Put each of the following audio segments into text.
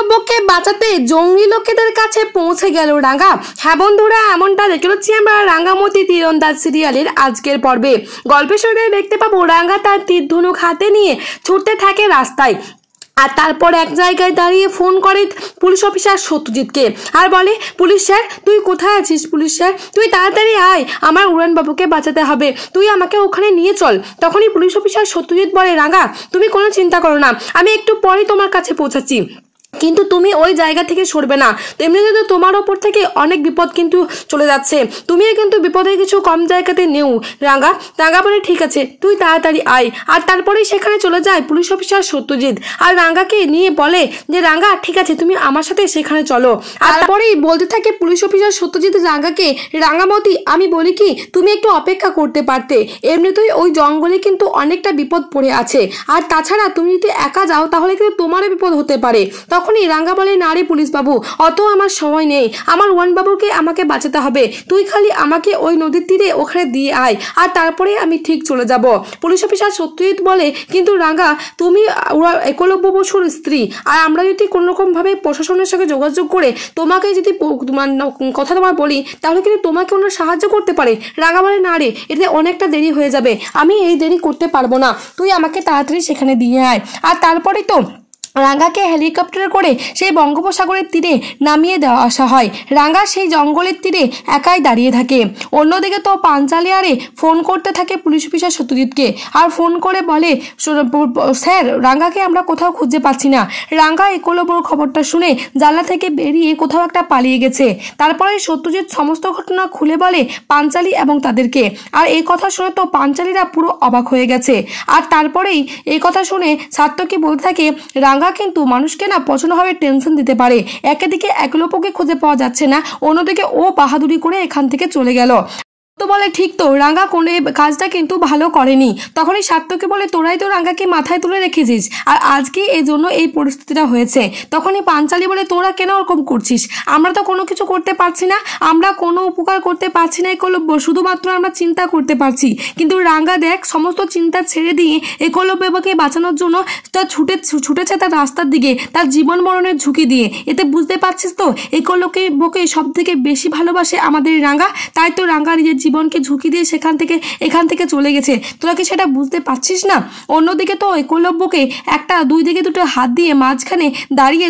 একলব্যকে বাঁচাতে জঙ্গলি লোকেদের কাছে পৌঁছে গেল রাঙ্গা। হ্যাঁ বন্ধুরা, এমনটা দেখতে পাচ্ছি আমরা রাঙ্গামতি তীরন্দাজ সিরিয়ালের আজকের পর্বে। গল্পের শুরুতে দেখতে পাবো রাঙ্গা তার তীর ধনুক হাতে নিয়ে ছুটতে থাকে রাস্তায়। আর তারপর এক জায়গায় দাঁড়িয়ে ফোন করে পুলিশ অফিসার সত্যজিৎকে আর বলে, পুলিশ স্যার তুই কোথায় আছিস? পুলিশ স্যার তুই তাড়াতাড়ি আয়, আমার উড়ানবাবুকে বাঁচাতে হবে, তুই আমাকে ওখানে নিয়ে চল। তখনই পুলিশ অফিসার সত্যজিৎ বলে, রাঙ্গা তুমি কোনো চিন্তা করো না, আমি একটু পরেই তোমার কাছে পৌঁছাচ্ছি, কিন্তু তুমি ওই জায়গা থেকে সরবে না। তেমনি তো তোমার ওপর থেকে অনেক বিপদ কিন্তু চলে যাচ্ছে, তুমি কিন্তু বিপদের কিছু কম জায়গাতে নেও। রাঙ্গা বলে, ঠিক আছে তুই তাড়াতাড়ি আয়। আর তারপরেই সেখানে চলে যায় পুলিশ অফিসার সত্যজিৎ আর রাঙ্গাকে নিয়ে বলে যে, রাঙ্গা ঠিক আছে তুমি আমার সাথে সেখানে চলো। আর তারপরেই বলতে থাকে পুলিশ অফিসার সত্যজিৎ রাঙ্গাকে, রাঙ্গামতি আমি বলি কি তুমি একটু অপেক্ষা করতে পারতে, এমনিতেই ওই জঙ্গলে কিন্তু অনেকটা বিপদ পড়ে আছে, আর তাছাড়া তুমি যদি একা যাও তাহলে কিন্তু তোমারও বিপদ হতে পারে। তখনই রাঙ্গা বলে, না রে পুলিশ বাবু, অত আমার সময় নেই, আমার ওয়ানবাবুকে আমাকে বাঁচাতে হবে, তুই খালি আমাকে ওই নদীর তীরে ওখানে দিয়ে আয়, আর তারপরে আমি ঠিক চলে যাব। পুলিশ অফিসার সত্যজিৎ বলে, কিন্তু রাঙ্গা তুমি একলব্য বসুর স্ত্রী, আর আমরা যদি কোনোরকম ভাবে প্রশাসনের সঙ্গে যোগাযোগ করে তোমাকে যদি কথা তোমার বলি তাহলে কিন্তু তোমাকে ওনারা সাহায্য করতে পারে। রাঙ্গা বলে, না রে এতে অনেকটা দেরি হয়ে যাবে, আমি এই দেরি করতে পারবো না, তুই আমাকে তাড়াতাড়ি সেখানে দিয়ে আয়। আর তারপরে তো রাঙ্গাকে হেলিকপ্টারে করে সেই বঙ্গোপসাগরের তীরে নামিয়ে দেওয়া আসা হয়। রাঙ্গা সেই জঙ্গলের তীরে একাই দাঁড়িয়ে থাকে। অন্যদিকে তো পাঞ্চালি আরে ফোন করতে থাকে পুলিশ অফিসার সত্যজিৎকে আর ফোন করে বলে, স্যার রাঙ্গাকে আমরা কোথাও খুঁজে পাচ্ছি না। রাঙ্গা একলব্যর খবরটা শুনে জানলা থেকে বেরিয়ে কোথাও একটা পালিয়ে গেছে। তারপরে সত্যজিৎ সমস্ত ঘটনা খুলে বলে পাঞ্চালি এবং তাদেরকে, আর এই কথা শুনে তো পাঞ্চালিরা পুরো অবাক হয়ে গেছে। আর তারপরেই এই কথা শুনে সার্থকী বলতে থাকে, রাঙ্গা কিন্তু মানুষকে না প্রচন্ডভাবে টেনশন দিতে পারে, একদিকে একলব্যকে খুঁজে পাওয়া যাচ্ছে না, অন্যদিকে ও বাহাদুরি করে এখান থেকে চলে গেল। তো বলে, ঠিক তো রাঙ্গা কোনো কাজটা কিন্তু ভালো করেনি। তখনই সার্থকী বলে, তোরাই তো রাঙ্গাকে মাথায় তুলে রেখেছিস, আর আজকে এই জন্য এই পরিস্থিতিটা হয়েছে। তখনই পাঞ্চালি বলে, তোরা কেন ওরকম করছিস? আমরা তো কোনো কিছু করতে পারছি না, আমরা কোনো উপকার করতে পারছি না একলব্য, শুধুমাত্র আমরা চিন্তা করতে পারছি। কিন্তু রাঙ্গা দেখ সমস্ত চিন্তা ছেড়ে দিয়ে একলব্যকে বাঁচানোর জন্য তা ছুটেছে তার রাস্তার দিকে, তার জীবন মরণের ঝুঁকি দিয়ে। এতে বুঝতে পারছিস তো একলব্যকে সব থেকে বেশি ভালোবাসে আমাদের রাঙ্গা, তাই তো রাঙ্গা নিজের জীবনকে ঝুঁকি দিয়ে এখান থেকে চলে গেছে। তোরা কি সেটা বুঝতে পারছিস না? অন্যদিকে তো একলব্যকে দুই দিকে দুটো হাত দিয়ে মাঝখানে দাঁড়িয়ে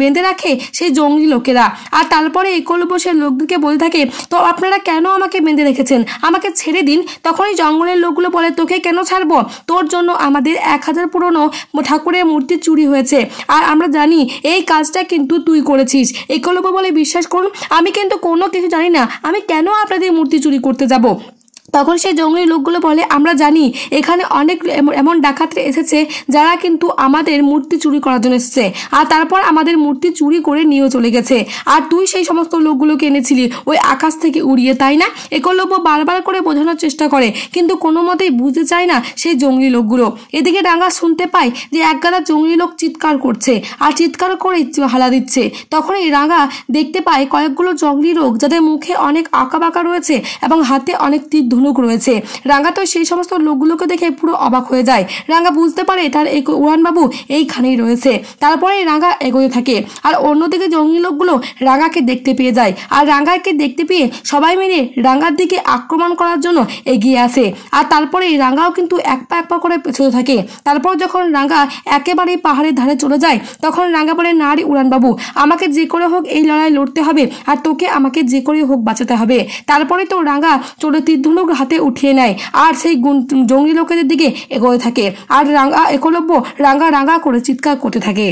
বেঁধে রাখে সেই জঙ্গলি লোকেরা। আর তারপরে একলব্য সে লোকদেরকে বলে থাকে, তো আপনারা কেন আমাকে বেঁধে রেখেছেন, আমাকে ছেড়ে দিন। তখনই জঙ্গলের লোকগুলো বলে, তোকে কেন ছাড়বো, তোর জন্য আমাদের 1000 পুরনো ঠাকুরের মূর্তি চুরি হয়েছে, আর আমরা জানি এই কাজটা কিন্তু তুই করেছিস। একলব্য বলে, বিশ্বাস করুন আমি কিন্তু কোনো কিছু জানি না, আমি কেন আপনাদের মূর্তি চুরি করতে যাব। তখন সেই জঙ্গলি লোকগুলো বলে, আমরা জানি এখানে অনেক এমন ডাকাতরা এসেছে যারা কিন্তু আমাদের মূর্তি চুরি করার জন্য এসেছে, আর তারপর আমাদের মূর্তি চুরি করে নিয়েও চলে গেছে, আর তুই সেই সমস্ত লোকগুলোকে এনেছিলি ওই আকাশ থেকে উড়িয়ে, তাই না? একলব্য বারবার করে বোঝানোর চেষ্টা করে, কিন্তু কোনো মতেই বুঝতে চায় না সেই জঙ্গলি লোকগুলো। এদিকে রাঙ্গা শুনতে পায় যে একগাদা জঙ্গলি লোক চিৎকার করছে, আর চিৎকার করে হালা দিচ্ছে। তখনই রাঙ্গা দেখতে পায় কয়েকগুলো জঙ্গলি লোক যাদের মুখে অনেক আঁকা বাঁকা রয়েছে এবং হাতে অনেক তীর ধনুক রয়েছে। রাঙ্গা তো সেই সমস্ত লোকগুলোকে দেখে পুরো অবাক হয়ে যায়। রাঙ্গা বুঝতে পারে তার এই উড়ানবাবু এইখানেই রয়েছে। তারপরে রাঙ্গা এগোতে থাকে, আর অন্যদিকে জঙ্গলি লোকগুলো রাঙ্গাকে দেখতে পেয়ে যায়, আর রাঙ্গাকে দেখতে পেয়ে সবাই মিলে রাঙ্গার দিকে আক্রমণ করার জন্য এগিয়ে আসে। আর তারপরে রাঙ্গাও কিন্তু এক পা করে পেছতে থাকে। তারপর যখন রাঙ্গা একেবারেই পাহাড়ের ধারে চলে যায় তখন রাঙ্গা বলে, না রে উড়ানবাবু, আমাকে যে করে হোক এই লড়াই লড়তে হবে, আর তোকে আমাকে যে করে হোক বাঁচাতে হবে। তারপরে তো রাঙ্গা চলে তীর ধনুক হাতে উঠিয়ে নেয় আর সেই জঙ্গলি লোকেদের দিকে এগোতে থাকে, আর একলব্য রাঙ্গা করে চিৎকার করতে থাকে।